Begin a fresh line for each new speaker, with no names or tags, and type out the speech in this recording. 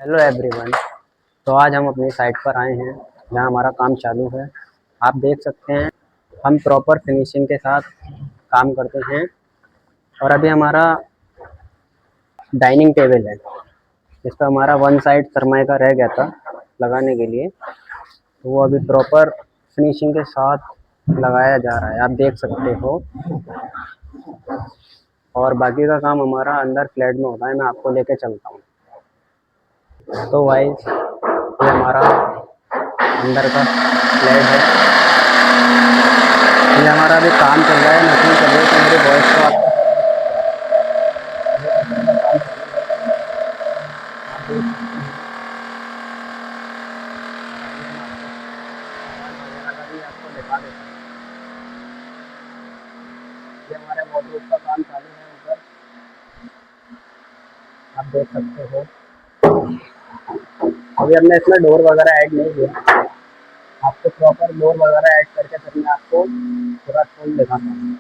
Hello everyone. तो आज हम अपनी साइट पर आए हैं जहां हमारा काम चालू है। आप देख सकते हैं हम प्रॉपर फिनिशिंग के साथ काम करते हैं। और अभी हमारा डाइनिंग टेबल है, इस पर हमारा वन साइड सरमाई का रह गया था लगाने के लिए, तो वो अभी प्रॉपर फिनिशिंग के साथ लगाया जा रहा है, आप देख सकते हो। और बाकी का काम हमारा अंदर फ्लैट में होता है, मैं आपको लेके चलता हूँ। तो वाइस ये हमारा अंदर का फ्लैट है। ये हमारा अभी काम चल रहा है, मशीन चल रही है, तो मेरी वॉइस को आपको आपको दिखा देता हूँ। ये हमारे वॉर्डरोब का काम चालू है ऊपर, आप देख सकते हो। अभी हमने इसमें डोर वगैरह ऐड नहीं किया, आपको प्रॉपर डोर वगैरह ऐड करके फिर मैं आपको पूरा खोल दिखाता हूँ।